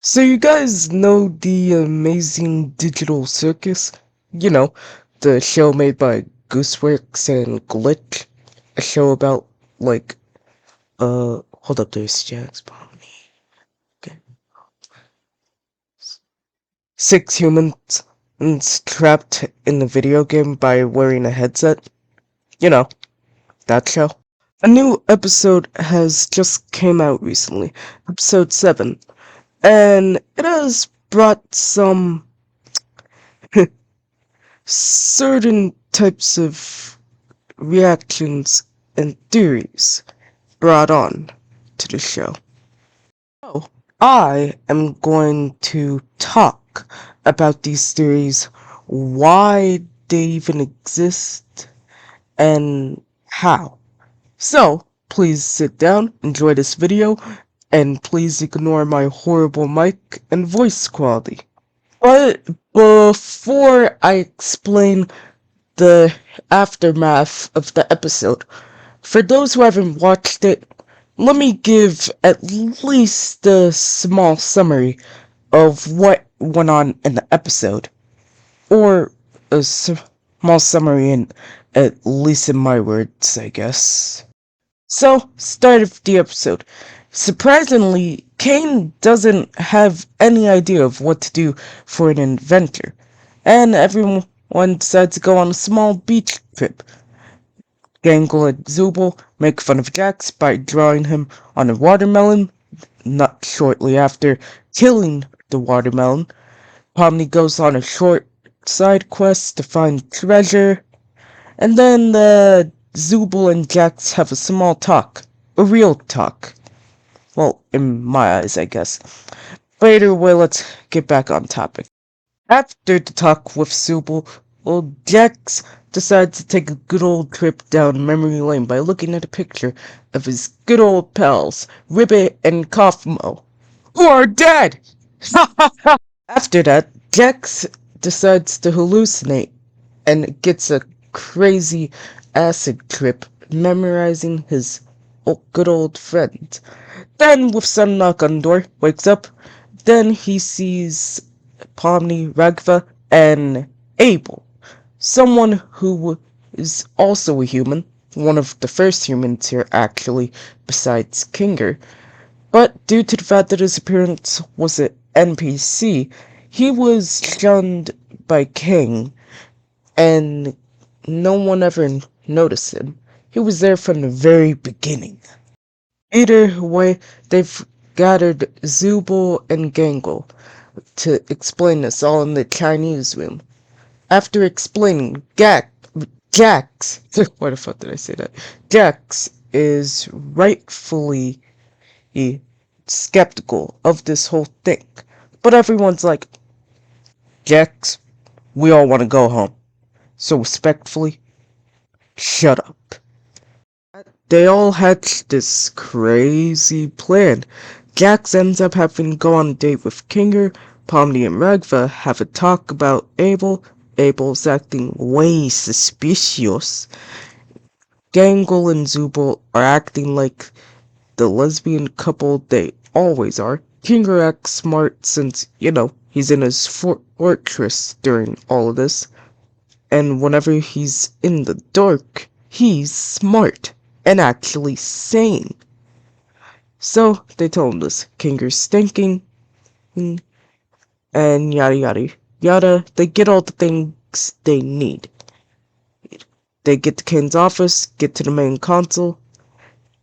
So you guys know the Amazing Digital Circus? You know, the show made by Gooseworks and Glitch. A show about, like, hold up, there's Jax behind me. Okay. Six humans trapped in a video game by wearing a headset. You know, that show. A new episode has just came out recently, episode 7, and it has brought some certain types of reactions and theories brought on to the show. So, I am going to talk about these theories, why they even exist, and how. So, please sit down, enjoy this video, and please ignore my horrible mic and voice quality. But before I explain the aftermath of the episode, for those who haven't watched it, let me give at least a small summary of what went on in the episode. Or a small summary in at least in my words, I guess. So, start of the episode. Surprisingly, Kane doesn't have any idea of what to do for an inventor, and everyone decides to go on a small beach trip. Gangle and Zubul make fun of Jax by drawing him on a watermelon, not shortly after killing the watermelon. Pomni goes on a short side quest to find treasure, and then Zubul and Jax have a small talk. A real talk. Well, in my eyes, I guess. But either way, let's get back on topic. After the talk with Zubul, well, Jax decides to take a good old trip down memory lane by looking at a picture of his good old pals, Ribbit and Kaufmo, who are dead! After that, Jax decides to hallucinate and gets a crazy acid trip memorizing his good old friend. Then, with some knock on the door, wakes up. Then he sees Pomni, Ragva, and Abel. Someone who is also a human. One of the first humans here, actually, besides Kinger. But due to the fact that his appearance was an NPC, he was shunned by King, and no one ever noticed him. He was there from the very beginning. Either way, they've gathered Zubul and Gangle to explain this all in the Chinese room. After explaining, Jax, why the fuck did I say that? Jax is rightfully skeptical of this whole thing. But everyone's like, Jax, we all want to go home. So respectfully, shut up. They all hatch this crazy plan. Jax ends up having to go on a date with Kinger. Pomni and Ragva have a talk about Abel. Abel's acting way suspicious. Gangle and Zubul are acting like the lesbian couple they always are. Kinger acts smart since, he's in his fortress during all of this. And whenever he's in the dark, he's smart and actually sane. So they told him this. Kinger's stinking, and yada yada yada. They get all the things they need. They get to Kane's office, get to the main console.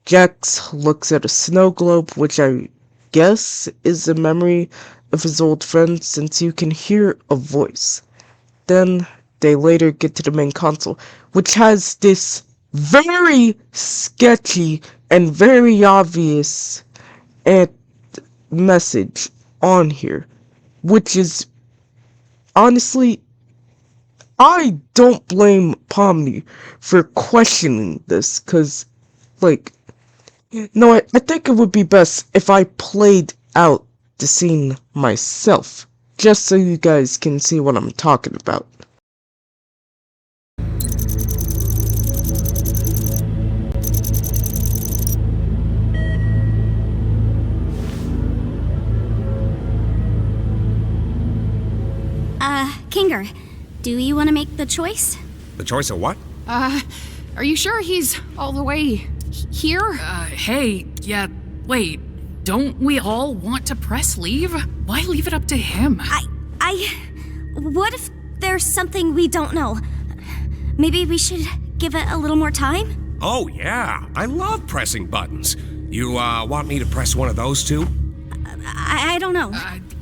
Jax looks at a snow globe, which I guess is a memory of his old friend since you can hear a voice. Then they later get to the main console, which has this very sketchy and very obvious message on here, which is, honestly, I don't blame Pomni for questioning this, cause, no, I think it would be best if I played out the scene myself, just so you guys can see what I'm talking about. Kinger, do you want to make the choice? The choice of what? Are you sure he's all the way here? Hey, yeah, wait. Don't we all want to press leave? Why leave it up to him? What if there's something we don't know? Maybe we should give it a little more time? Oh, yeah. I love pressing buttons. You, want me to press one of those too? I don't know.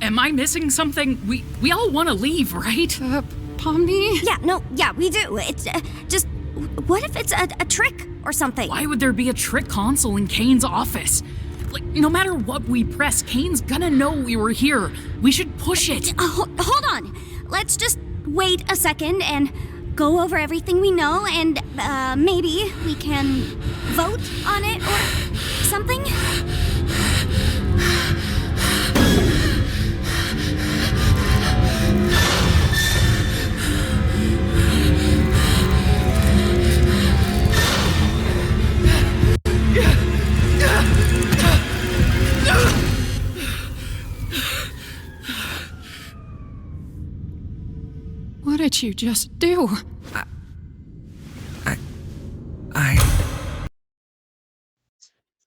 Am I missing something? We all want to leave, right? Pomni? Yeah, we do. It's, just, what if it's a trick or something? Why would there be a trick console in Kane's office? Like, no matter what we press, Kane's gonna know we were here. We should push it. Hold on. Let's just wait a second and go over everything we know, and maybe we can vote on it or something? What did you just do?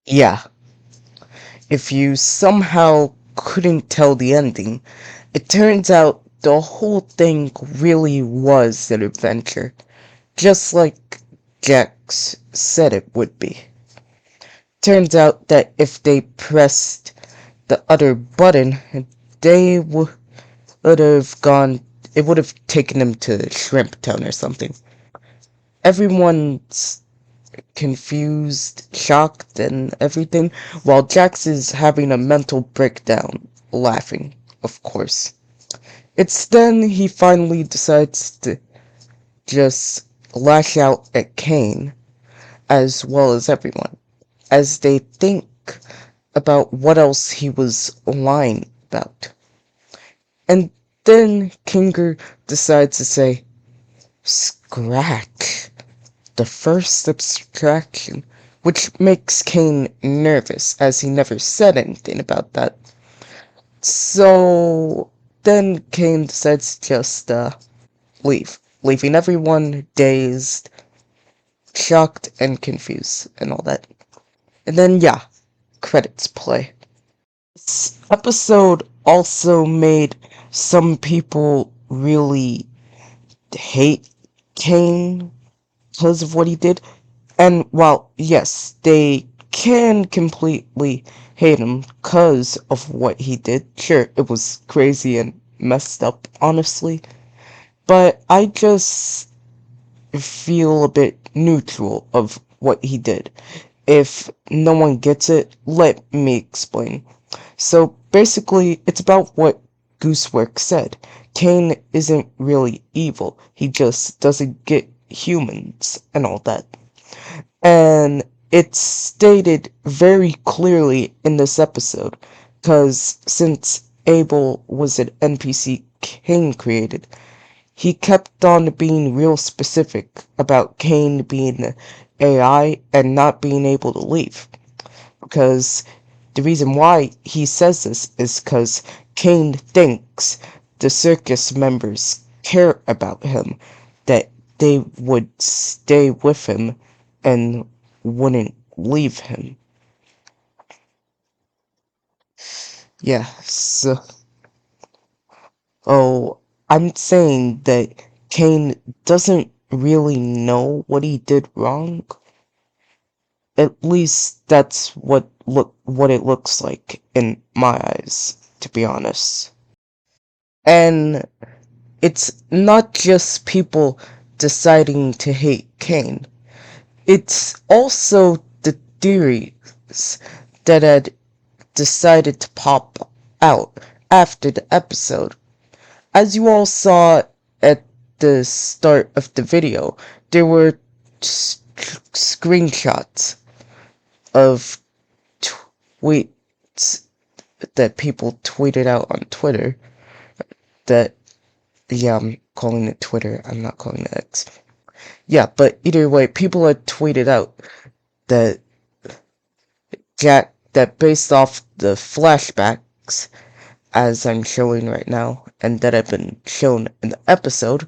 Yeah. If you somehow couldn't tell the ending, it turns out the whole thing really was an adventure. Just like Jax said it would be. Turns out that if they pressed the other button, they would have gone. It would have taken them to Shrimp Town or something. Everyone's confused, shocked, and everything, while Jax is having a mental breakdown, laughing, of course. It's then he finally decides to just lash out at Kane, as well as everyone, as they think about what else he was lying about. And then Kinger decides to say, "Scratch." The first abstraction, which makes Kane nervous, as he never said anything about that. So then Kane decides to just leave, leaving everyone dazed, shocked, and confused, and all that. And then, yeah, credits play. This episode also made some people really hate Kane because of what he did. And while, yes, they can completely hate him because of what he did. Sure, it was crazy and messed up, honestly. But I just feel a bit neutral of what he did. If no one gets it, let me explain. So basically, it's about what Goosework said. Kane isn't really evil. He just doesn't get humans and all that. And it's stated very clearly in this episode, because since Abel was an NPC Kane created, he kept on being real specific about Kane being AI and not being able to leave. Because the reason why he says this is because Kane thinks the circus members care about him, that they would stay with him and wouldn't leave him. Yeah, so... Oh, I'm saying that Kane doesn't really know what he did wrong. At least that's what it looks like in my eyes, to be honest. And it's not just people deciding to hate Kane. It's also the theories that had decided to pop out after the episode. As you all saw at the start of the video, there were screenshots of tweets that people tweeted out on Twitter that, yeah, I'm calling it Twitter, I'm not calling it X. Yeah, but either way, people had tweeted out that that based off the flashbacks, as I'm showing right now, and that have been shown in the episode,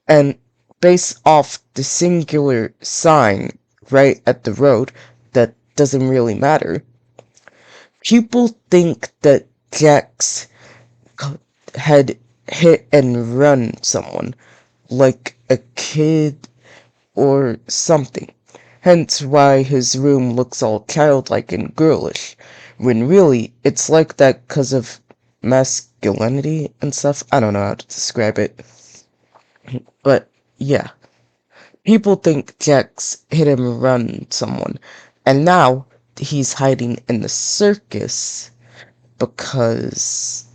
and based off the singular sign right at the road that doesn't really matter, people think that Jax had hit and run someone, like a kid or something. Hence why his room looks all childlike and girlish, when really it's like that because of masculinity and stuff. I don't know how to describe it. But yeah, people think Jax hit and run someone, and now he's hiding in the circus because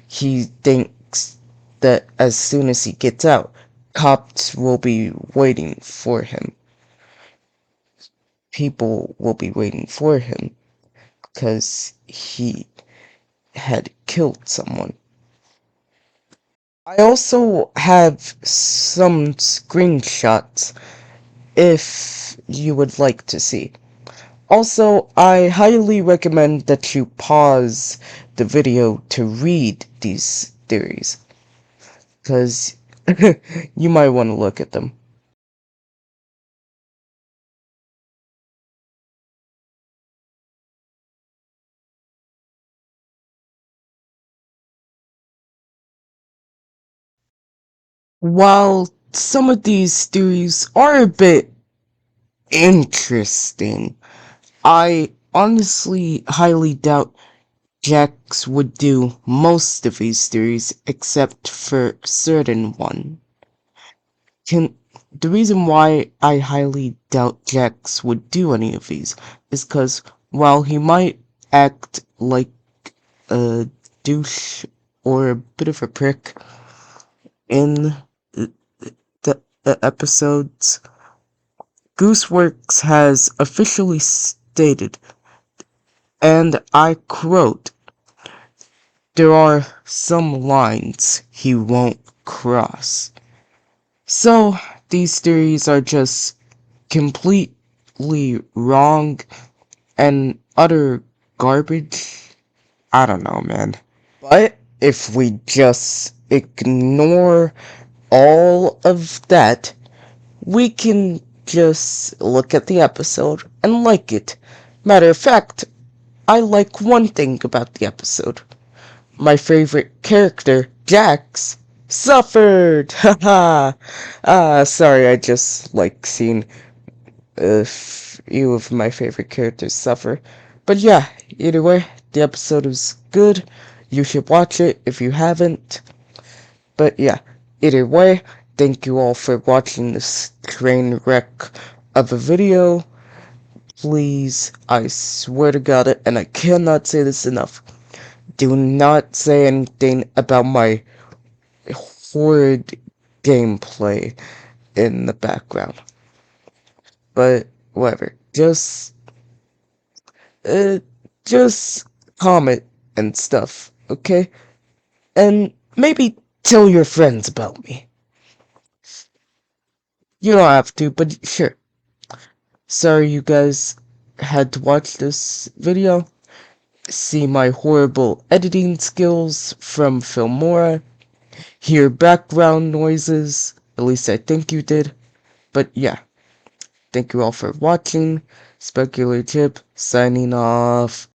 he thinks that as soon as he gets out, cops will be waiting for him. People will be waiting for him because he had killed someone. I also have some screenshots if you would like to see. Also, I highly recommend that you pause the video to read these theories, because you might want to look at them. While some of these theories are a bit interesting, I honestly highly doubt Jax would do most of these theories except for certain one. The reason why I highly doubt Jax would do any of these is because while he might act like a douche or a bit of a prick in the episodes, Gooseworks has officially stated, and I quote, "There are some lines he won't cross." So, these theories are just completely wrong and utter garbage. I don't know, man. But if we just ignore all of that, we can just look at the episode and like it. Matter of fact, I like one thing about the episode. My favorite character, Jax, suffered! Haha! Sorry, I just like seeing a few of my favorite characters suffer. But yeah, either way, the episode was good. You should watch it if you haven't. But yeah, either way, thank you all for watching this train wreck of a video. Please, I swear to God it, and I cannot say this enough, do not say anything about my horrid gameplay in the background. But whatever, just comment and stuff, okay? And maybe tell your friends about me. You don't have to, but sure. Sorry you guys had to watch this video. See my horrible editing skills from Filmora. Hear background noises. At least I think you did. But yeah. Thank you all for watching. Specular Chip signing off.